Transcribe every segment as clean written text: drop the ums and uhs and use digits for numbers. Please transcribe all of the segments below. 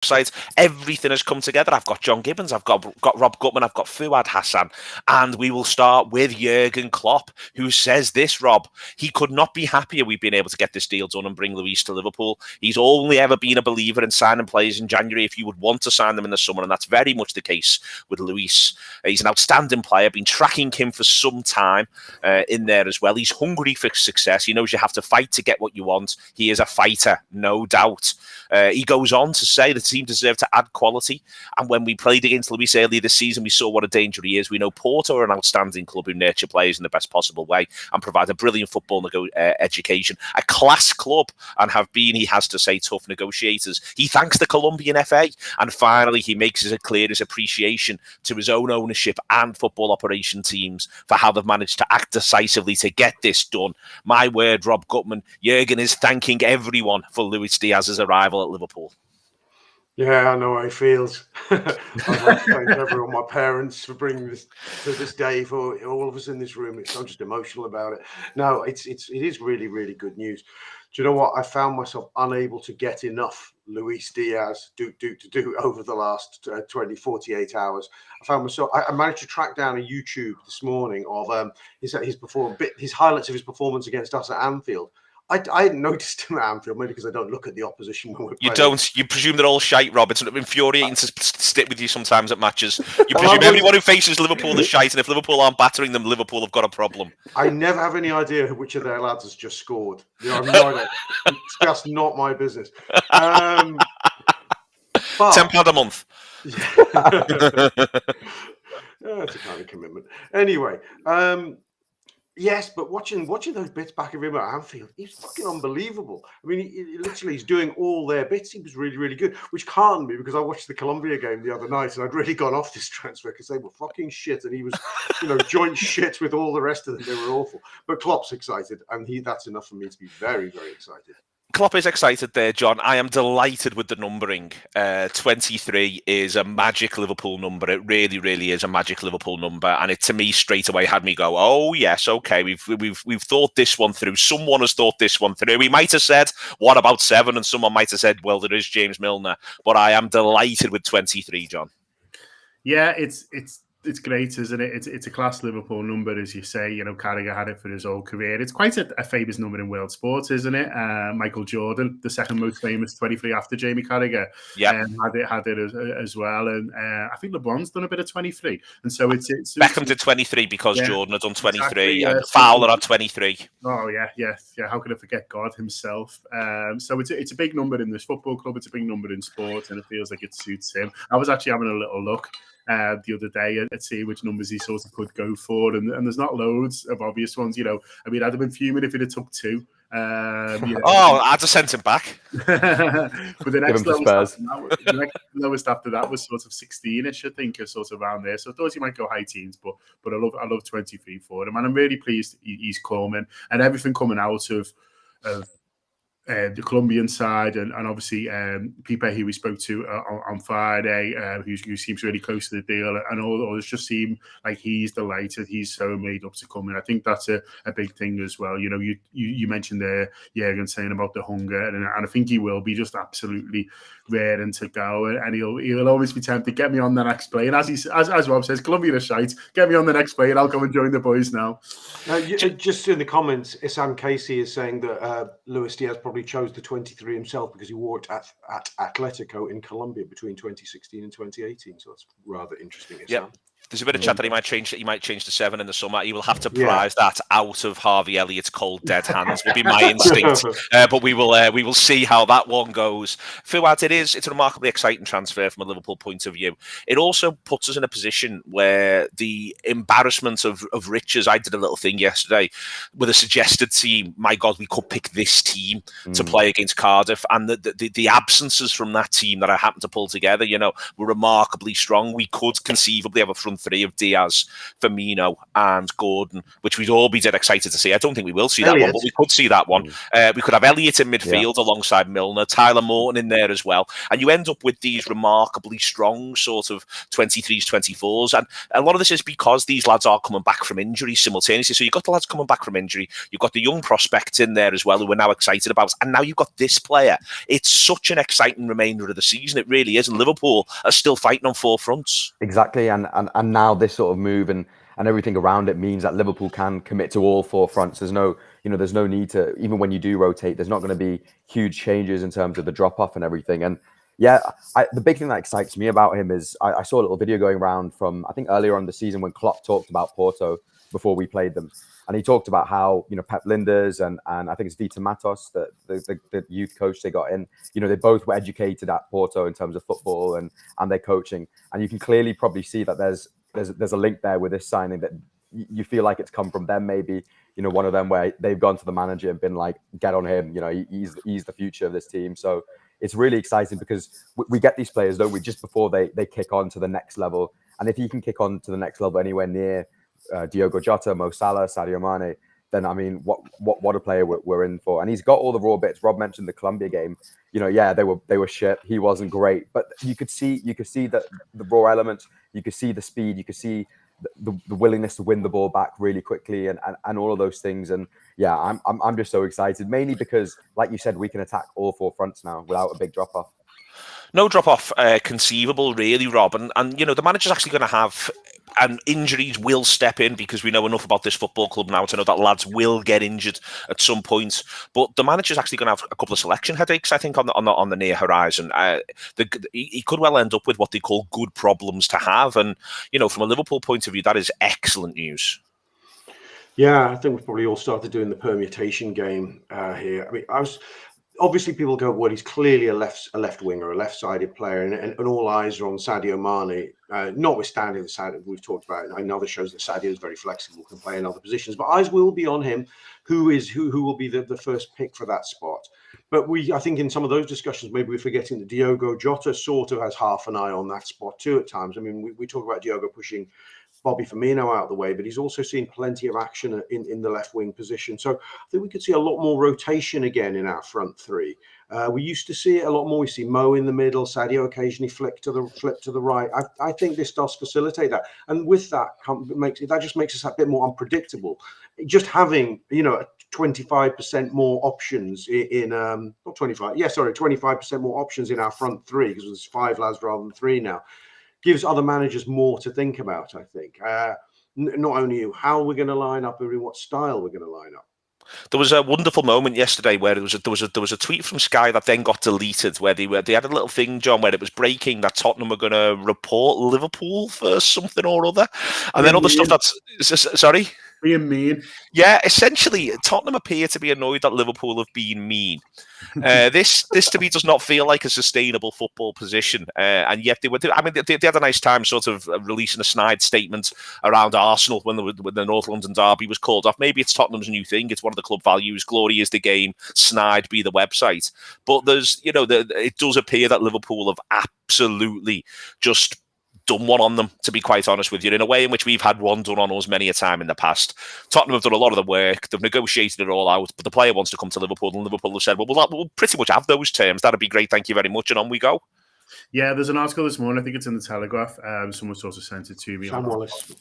website, everything has come together. I've got John Gibbons, I've got Rob Gutmann, I've got Fuad Hasan, and we will start with Jurgen Klopp, who says this, Rob, he could not be happier we've been able to get this deal done and bring Luis to Liverpool. He's only ever been a believer in signing players in January if you would want to sign them in the summer, and that's very much the case with Luis. He's an outstanding player, been tracking him for some time in there as well. He's hungry for success. He knows you have to fight to get what you want. He is a fighter, no doubt. He goes on to say the team deserve to add quality, and when we played against Luis earlier this season, we saw what a danger he is. We know Porto are an outstanding club who nurture players in the best possible way and provide a brilliant football education, a class club, and have been, he has to say, tough negotiators. He thanks the Colombian FA, and finally he makes it clear his appreciation to his own ownership and football operation teams for how they've managed to act decisively to get this done. My word, Rob Gutmann, Jurgen is thanking everyone for Luis Diaz's arrival at Liverpool. Yeah, I know how he feels. I'd like to thank everyone, my parents, for bringing this to this day, for all of us in this room. I'm just emotional about it. No, it is really, really good news. Do you know what? I found myself unable to get enough Luis Diaz to do over the last 48 hours. I found myself, I managed to track down a YouTube this morning of his highlights of his performance against us at Anfield. I hadn't noticed him at Anfield, maybe because I don't look at the opposition when we're playing. You don't. You presume they're all shite, Rob. It's infuriating to stick with you sometimes at matches. You presume everyone who faces Liverpool is shite, and if Liverpool aren't battering them, Liverpool have got a problem. I never have any idea which of their lads has just scored. You know, I have no idea. It's just not my business. £10 a month. Yeah, it's a kind of commitment. Anyway, yes, but watching those bits back of him at Anfield, he's fucking unbelievable. I mean, he literally he's doing all their bits. He was really, really good, which can't be because I watched the Colombia game the other night and I'd really gone off this transfer because they were fucking shit and he was, joint shit with all the rest of them. They were awful. But Klopp's excited, and that's enough for me to be very, very excited. Klopp is excited there, John. I am delighted with the numbering. 23 is a magic Liverpool number. It really, really is a magic Liverpool number, and it to me straight away had me go, "Oh yes, okay, we've thought this one through. Someone has thought this one through." We might have said, "What about 7?" And someone might have said, "Well, there is James Milner." But I am delighted with 23, John. Yeah, it's great, isn't it? It's a class Liverpool number, as you say. Carragher had it for his whole career. It's quite a famous number in world sports, isn't it? Michael Jordan, the second most famous, 23 after Jamie Carragher, had it as well. And I think LeBron's done a bit of 23. And so it's Beckham did 23 because Jordan had done 23, and Fowler had 23. Oh yeah. How could I forget God himself? So it's a big number in this football club. It's a big number in sport, and it feels like it suits him. I was actually having a little look the other day at see which numbers he sort of could go for, and there's not loads of obvious ones. I mean, I'd have been fuming if it had took 2. I'd have sent him back. But the next lowest after that was sort of 16ish, I think, or sort of around there. So I thought he might go high teens, but I love 23 for him, and I'm really pleased he's coming, and everything coming out of the Colombian side, and obviously Pipe, who we spoke to on Friday, who seems really close to the deal, and all just seem like he's delighted. He's so made up to come in. I think that's a big thing as well. You mentioned there, Jurgen saying about the hunger, and I think he will be just absolutely raring to go, and he'll always be tempted. Get me on the next plane, as Rob says. Colombia is shite. Get me on the next plane. I'll go and join the boys now. Just in the comments, Isan Casey is saying that Luis Diaz probably chose the 23 himself because he wore it at Atletico in Colombia between 2016 and 2018. So that's rather interesting. Yeah. There's a bit of chat that he might change to 7 in the summer. He will have to prize that out of Harvey Elliott's cold, dead hands, would be my instinct. But we will see how that one goes. Fuad, it's a remarkably exciting transfer from a Liverpool point of view. It also puts us in a position where the embarrassment of riches, I did a little thing yesterday with a suggested team. My God, we could pick this team to play against Cardiff, and the absences from that team that I happened to pull together, were remarkably strong. We could conceivably have a front front three of Diaz, Firmino, and Gordon, which we'd all be dead excited to see. I don't think we will see that one, but we could see that one. We could have Elliott in midfield alongside Milner, Tyler Morton in there as well, and you end up with these remarkably strong sort of 23s, 24s, and a lot of this is because these lads are coming back from injury simultaneously. So you've got the lads coming back from injury, you've got the young prospects in there as well who we're now excited about, and now you've got this player. It's such an exciting remainder of the season, it really is, and Liverpool are still fighting on four fronts. Exactly, and now this sort of move and everything around it means that Liverpool can commit to all four fronts. There's no need to, even when you do rotate, there's not going to be huge changes in terms of the drop off and everything. And the big thing that excites me about him is I saw a little video going around from, I think, earlier on the season when Klopp talked about Porto before we played them. And he talked about how, Pep Linders and I think it's Vita Matos, the youth coach they got in, they both were educated at Porto in terms of football and their coaching. And you can clearly probably see that there's a link there with this signing that you feel like it's come from them, maybe, one of them where they've gone to the manager and been like, get on him, he's the future of this team. So it's really exciting because we get these players, don't we, just before they kick on to the next level. And if he can kick on to the next level anywhere near Diogo Jota, Mo Salah, Sadio Mane, then I mean, what a player we're in for. And he's got all the raw bits. Rob mentioned the Colombia game. They were shit. He wasn't great, but you could see the raw elements. You could see the speed. You could see the willingness to win the ball back really quickly, and all of those things. And yeah, I'm just so excited, mainly because, like you said, we can attack all four fronts now without a big drop off. No drop off conceivable, really, Rob. And the manager's actually going to have, and injuries will step in because we know enough about this football club now to know that lads will get injured at some point. But the manager's actually going to have a couple of selection headaches, I think, on the near horizon. He could well end up with what they call good problems to have. And, from a Liverpool point of view, that is excellent news. Yeah, I think we've probably all started doing the permutation game here. I mean, obviously, people go, well, he's clearly a left winger, a left-sided player, and all eyes are on Sadio Mane, notwithstanding the Sadio we've talked about. I know that shows that Sadio is very flexible, can play in other positions, but eyes will be on him, who will be the first pick for that spot. But I think in some of those discussions, maybe we're forgetting that Diogo Jota sort of has half an eye on that spot too at times. I mean, we talk about Diogo pushing Bobby Firmino out of the way, but he's also seen plenty of action in the left wing position. So I think we could see a lot more rotation again in our front three. We used to see it a lot more. We see Mo in the middle, Sadio occasionally flip to the right. I think this does facilitate that, and with that just makes us a bit more unpredictable. Just having 25% more options in not 25, 25% more options in our front three, because there's 5 lads rather than 3 now, gives other managers more to think about, I think. Not only how we're going to line up, but in what style we're going to line up. There was a wonderful moment yesterday where there was a tweet from Sky that then got deleted where they had a little thing, John, where it was breaking that Tottenham were going to report Liverpool for something or other, and then other stuff that's sorry. Being mean. Yeah, essentially, Tottenham appear to be annoyed that Liverpool have been mean. This to me does not feel like a sustainable football position, and yet they were. I mean, they had a nice time sort of releasing a snide statement around Arsenal when the North London derby was called off. Maybe it's Tottenham's new thing. It's one of the club values. Glory is the game. Snide be the website. But there's, it does appear that Liverpool have absolutely just done one on them, to be quite honest with you, in a way in which we've had one done on us many a time in the past. Tottenham have done a lot of the work. They've negotiated it all out, but the player wants to come to Liverpool, and Liverpool have said, well, we'll pretty much have those terms. That'd be great. Thank you very much. And on we go. Yeah, there's an article this morning. I think it's in the Telegraph. Someone sort of sent it to me. Sam Wallace.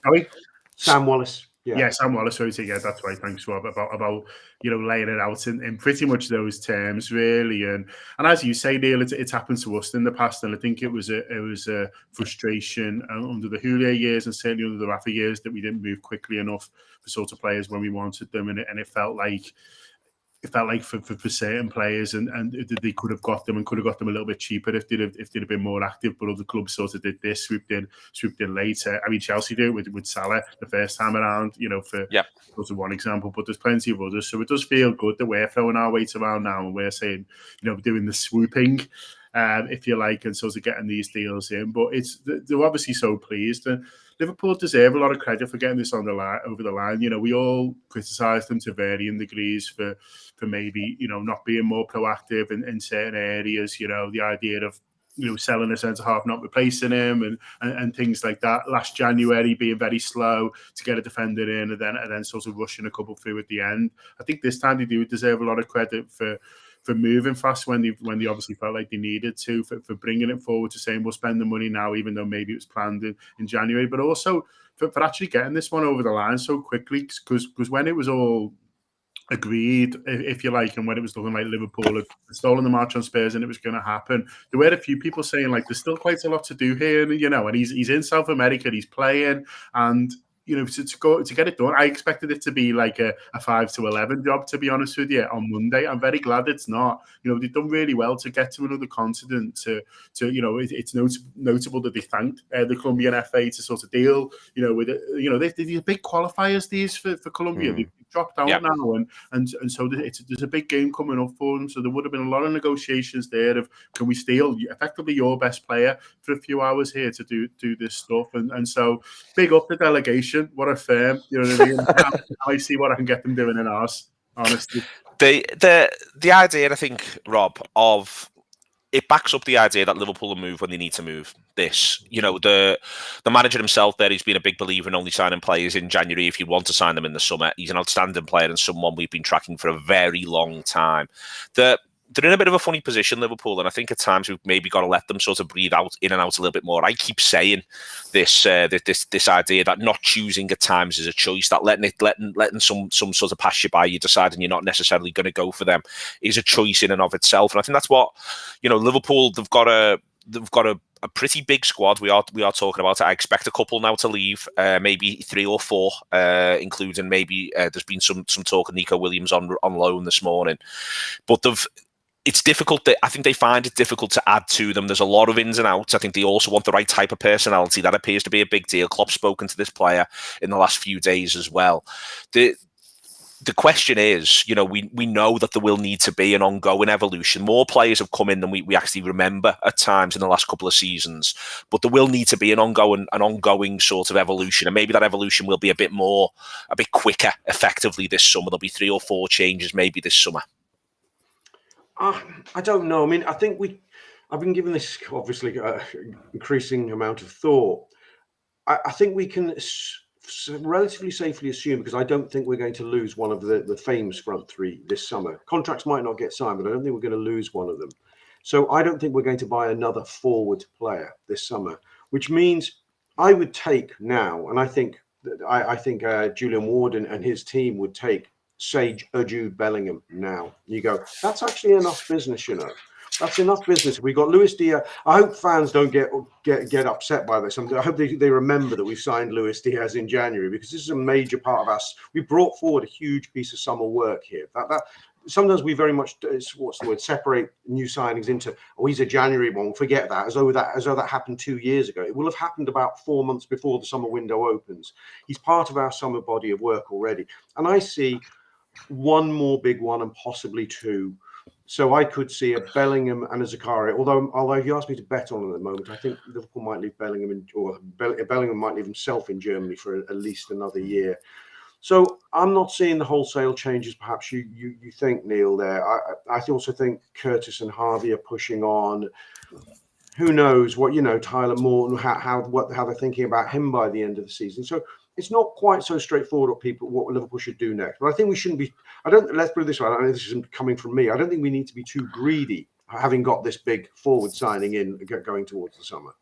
Sorry? Sam Wallace. Yeah, Sam Wallace. Sorry, yeah, that's right. Thanks, Rob. About laying it out in pretty much those terms, really. And as you say, Neil, it's happened to us in the past, and I think it was a frustration under the Houllier years and certainly under the Rafa years that we didn't move quickly enough for sort of players when we wanted them, and it felt like. For certain players, and they could have got them a little bit cheaper if they'd have been more active. But other clubs sort of did this, swooped in later. I mean, Chelsea did it with Salah the first time around, for sort of one example. But there's plenty of others, so it does feel good that we're throwing our weight around now and we're saying, doing the swooping, if you like, and sort of getting these deals in. But they're obviously so pleased. And Liverpool deserve a lot of credit for getting this over the line. We all criticised them to varying degrees for maybe not being more proactive in certain areas. The idea of selling a centre half, not replacing him, and things like that. Last January being very slow to get a defender in, and then sort of rushing a couple through at the end. I think this time they do deserve a lot of credit for moving fast when they obviously felt like they needed to, for bringing it forward, to saying we'll spend the money now, even though maybe it was planned in January, but also for actually getting this one over the line so quickly, because when it was all agreed, if you like, and when it was looking like Liverpool had stolen the march on Spurs and it was going to happen, there were a few people saying like there's still quite a lot to do here, and he's in South America, he's playing, and to get it done, I expected it to be like a 5-11 job, to be honest with you, on Monday. I'm very glad it's not. They've done really well to get to another continent. It's notable that they thanked the Colombian FA to sort of deal, with it. They're big qualifiers these for Colombia. They've dropped out now, and so there's a big game coming up for them. So there would have been a lot of negotiations there of, can we steal effectively your best player for a few hours here to do this stuff, and so big up the delegation. What a firm, you know what I mean? I see what I can get them doing in ours, honestly. The idea, I think, Rob, of it backs up the idea that Liverpool will move when they need to move. The manager himself there, he's been a big believer in only signing players in January if you want to sign them in the summer. He's an outstanding player and someone we've been tracking for a very long time. They're in a bit of a funny position, Liverpool, and I think at times we've maybe got to let them sort of breathe out, in and out a little bit more. I keep saying this idea that not choosing at times is a choice, that letting some sort of pass you by, you deciding you're not necessarily going to go for them, is a choice in and of itself. And I think that's what, Liverpool, they've got a pretty big squad. We are talking about it. I expect a couple now to leave, maybe 3 or 4, including maybe there's been some talk of Nico Williams on loan this morning, but it's difficult. I think they find it difficult to add to them. There's a lot of ins and outs. I think they also want the right type of personality. That appears to be a big deal. Klopp's spoken to this player in the last few days as well. The question is, we know that there will need to be an ongoing evolution. More players have come in than we actually remember at times in the last couple of seasons, but there will need to be an ongoing sort of evolution, and maybe that evolution will be a bit quicker, effectively this summer. There'll be 3 or 4 changes maybe this summer. I don't know. I mean, I think I've been given this obviously increasing amount of thought. I think we can relatively safely assume, because I don't think we're going to lose one of the famous front three this summer. Contracts might not get signed, but I don't think we're going to lose one of them. So I don't think we're going to buy another forward player this summer, which means I would take now, and I think Julian Ward and his team would take, say, Jude Bellingham now. You go, that's actually enough business, That's enough business. We got Luis Diaz. I hope fans don't get upset by this. I hope they remember that we've signed Luis Diaz in January, because this is a major part of us. We brought forward a huge piece of summer work here. That sometimes we very much separate new signings into, he's a January one. Forget that, as though that happened 2 years ago. It will have happened about 4 months before the summer window opens. He's part of our summer body of work already, and I see one more big one and possibly 2. So I could see a Bellingham and a Zakaria. Although if you ask me to bet on it at the moment, I think Liverpool might leave Bellingham Bellingham might leave himself in Germany for at least another year. So I'm not seeing the wholesale changes perhaps you think, Neil, there. I also think Curtis and Harvey are pushing on. Who knows what, Tyler Morton, how they're thinking about him by the end of the season. So it's not quite so straightforward what Liverpool should do next. But I think we shouldn't be, let's put it this way, I know this isn't coming from me. I don't think we need to be too greedy, having got this big forward signing in going towards the summer.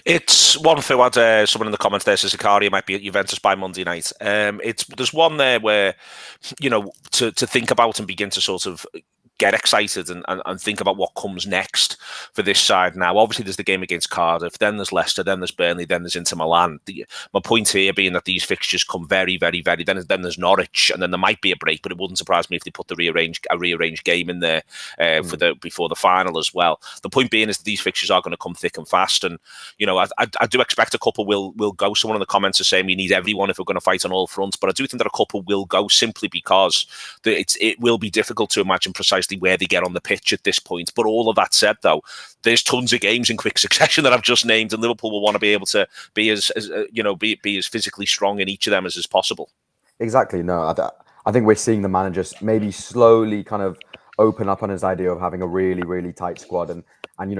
It's one thing. Someone in the comments there says Zakaria might be at Juventus by Monday night. There's one there where, to think about and begin to sort of get excited and think about what comes next for this side now. Obviously, there's the game against Cardiff, then there's Leicester, then there's Burnley, then there's Inter Milan. My point here being that these fixtures come very, very, very. Then there's Norwich, and then there might be a break, but it wouldn't surprise me if they put a rearranged game in there before the final as well. The point being is that these fixtures are going to come thick and fast, and I do expect a couple will go. Someone in the comments is saying we need everyone if we're going to fight on all fronts, but I do think that a couple will go simply because it will be difficult to imagine precisely where they get on the pitch at this point. But all of that said, though, there's tons of games in quick succession that I've just named, and Liverpool will want to be able to be as physically strong in each of them as possible. Exactly. No, I think we're seeing the manager maybe slowly kind of open up on his idea of having a really, really tight squad, and And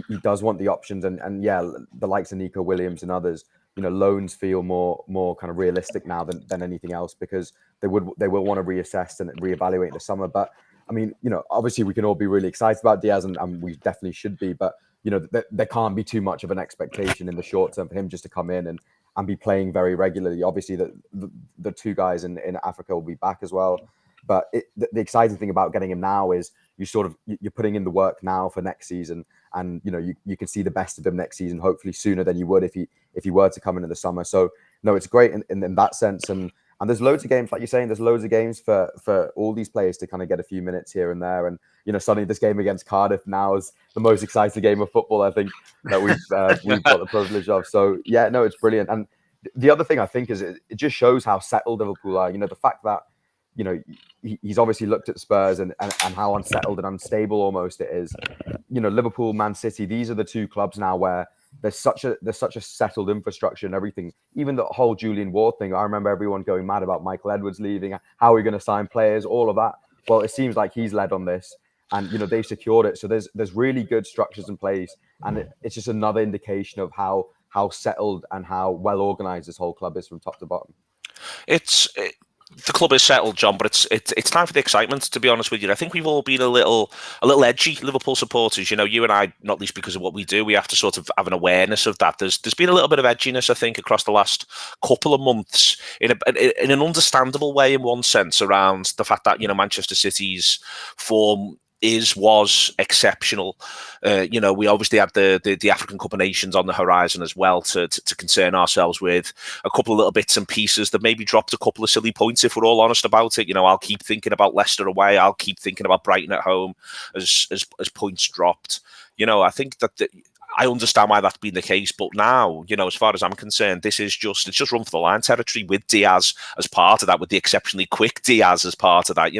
he does want the options, and yeah, the likes of Nico Williams and others, loans feel more kind of realistic now than anything else, because they will want to reassess and reevaluate the summer. But I mean, obviously we can all be really excited about Diaz, and we definitely should be, but there can't be too much of an expectation in the short term for him just to come in and be playing very regularly. Obviously the two guys in Africa will be back as well. But the exciting thing about getting him now is you're putting in the work now for next season, and you can see the best of him next season, hopefully sooner than you would if he were to come in the summer. So no, it's great in that sense, and there's loads of games, like you're saying, there's loads of games for all these players to kind of get a few minutes here and there, and suddenly this game against Cardiff now is the most exciting game of football I think that we've got the privilege of. So yeah, no, it's brilliant. And the other thing I think is it just shows how settled Liverpool are. The fact that he's obviously looked at Spurs and how unsettled and unstable almost it is. Liverpool, Man City, these are the two clubs now where there's such a settled infrastructure and everything. Even the whole Julian Ward thing, I remember everyone going mad about Michael Edwards leaving. How are we going to sign players? All of that. Well, it seems like he's led on this, and they've secured it. So there's really good structures in place, and it's just another indication of how settled and how well organized this whole club is from top to bottom. The club is settled, John, but it's time for the excitement, to be honest with you. I think we've all been a little edgy, Liverpool supporters. You and I, not least because of what we do, we have to sort of have an awareness of that. There's been a little bit of edginess, I think, across the last couple of months in an understandable way, in one sense, around the fact that Manchester City's form was exceptional. We obviously had the African Cup of Nations on the horizon as well to concern ourselves with. A couple of little bits and pieces that maybe dropped a couple of silly points, if we're all honest about it. I'll keep thinking about Leicester away. I'll keep thinking about Brighton at home as points dropped. I think that I understand why that's been the case, but now, as far as I'm concerned, it's just run for the line territory with Diaz as part of that, with the exceptionally quick Diaz as part of that.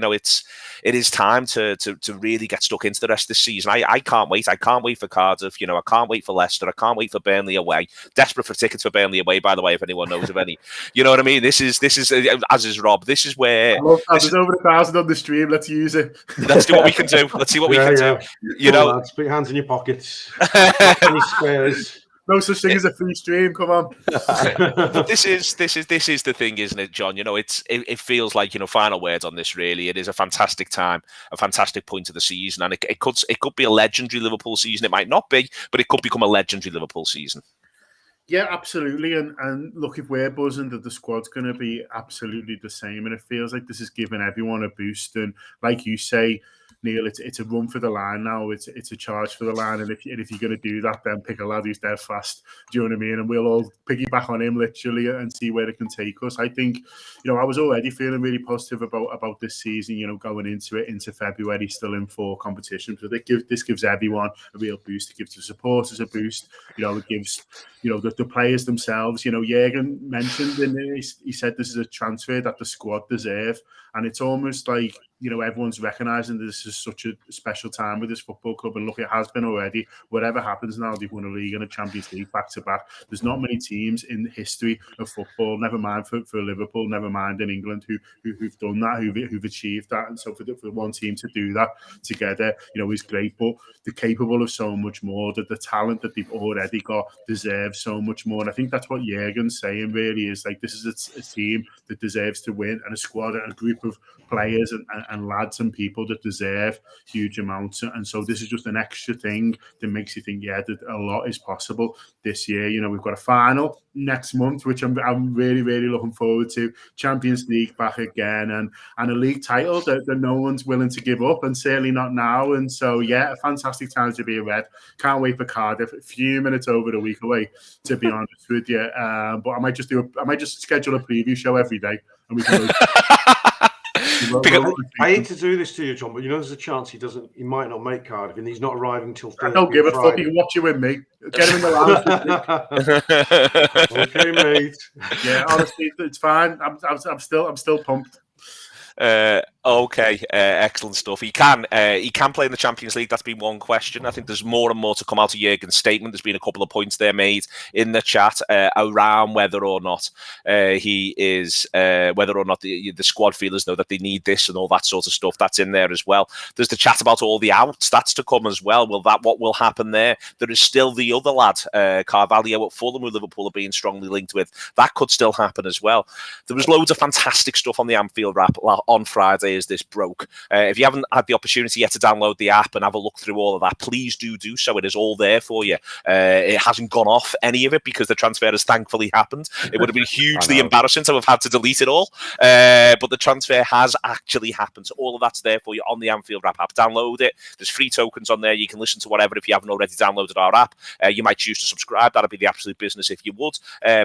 It is time to really get stuck into the rest of the season. I can't wait. I can't wait for Cardiff. I can't wait for Leicester. I can't wait for Burnley away. Desperate for tickets for Burnley away, by the way, if anyone knows of any. You know what I mean? This is as is Rob. This is where there's over 1,000 on the stream. Let's use it. Let's do what we can do. Let's see what we can do. Lads, put your hands in your pockets. Any squares. No such thing as a free stream. Come on. But this is the thing, isn't it, John? It feels like final words on this. Really, it is a fantastic time, a fantastic point of the season, and it could be a legendary Liverpool season. It might not be, but it could become a legendary Liverpool season. Yeah, absolutely. And look, if we're buzzing that the squad's going to be absolutely the same, and it feels like this is giving everyone a boost. And like you say, Neil, it's a run for the line now. It's a charge for the line, and if you're going to do that, then pick a lad who's dead fast. Do you know what I mean? And we'll all piggyback on him literally and see where it can take us. I think, I was already feeling really positive about this season. Going into February, still in 4 competitions. So this gives everyone a real boost. It gives the supporters a boost. It gives the players themselves. Jürgen mentioned, and he said this is a transfer that the squad deserve, and it's almost like everyone's recognising this is such a special time with this football club. And look, it has been already. Whatever happens now, they've won a league and a Champions League back to back. There's not many teams in the history of football, never mind for Liverpool, never mind in England, who've done that, who've achieved that. And so for one team to do that together, is great. But they're capable of so much more. That the talent that they've already got deserves so much more. And I think that's what Jürgen's saying. Really, is like this is a team that deserves to win, and a squad and a group of players and lads and people that deserve huge amounts. And so this is just an extra thing that makes you think, that a lot is possible this year. We've got a final next month, which I'm really, really looking forward to. Champions League back again, and a league title that no one's willing to give up, and certainly not now. And so, a fantastic time to be a Red. Can't wait for Cardiff. A few minutes over the week away, to be honest with you. But I might just schedule a preview show every day, and we can. I hate to do this to you, John, but there's a chance he might not make Cardiff, and he's not arriving till Thursday. I don't give a fuck. You can watch it with me. Get him in the lounge. Okay, mate. Yeah, honestly, it's fine. I'm still pumped. Okay, excellent stuff. He can play in the Champions League. That's been one question. I think there's more and more to come out of Jurgen's statement. There's been a couple of points there made in the chat around whether or not he is, whether or not the squad feelers know that they need this and all that sort of stuff. That's in there as well. There's the chat about all the outs. That's to come as well. What will happen there? There is still the other lad, Carvalho at Fulham, who Liverpool are being strongly linked with. That could still happen as well. There was loads of fantastic stuff on the Anfield Wrap on Friday as this broke. If you haven't had the opportunity yet to download the app and have a look through all of that, please do so. It is all there for you. It hasn't gone off any of it because the transfer has thankfully happened. It would have been hugely embarrassing to have had to delete it all. But the transfer has actually happened. So all of that's there for you on the Anfield Wrap app. Download it. There's free tokens on there. You can listen to whatever if you haven't already downloaded our app. You might choose to subscribe. That'd be the absolute business if you would,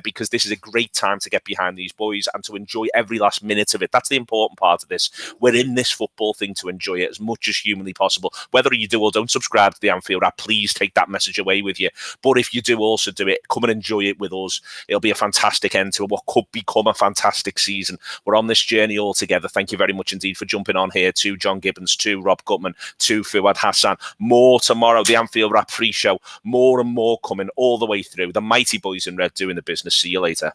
because this is a great time to get behind these boys and to enjoy every last minute of it. That's the important part of this. We're in this football thing to enjoy it as much as humanly possible. Whether you do or don't subscribe to the Anfield Wrap, please take that message away with you. But if you do also do it, come and enjoy it with us. It'll be a fantastic end to what could become a fantastic season. We're on this journey all together. Thank you very much indeed for jumping on here to John Gibbons, to Rob Gutmann, to Fuad Hasan. More tomorrow, the Anfield Wrap free show. More and more coming all the way through. The mighty boys in red doing the business. See you later.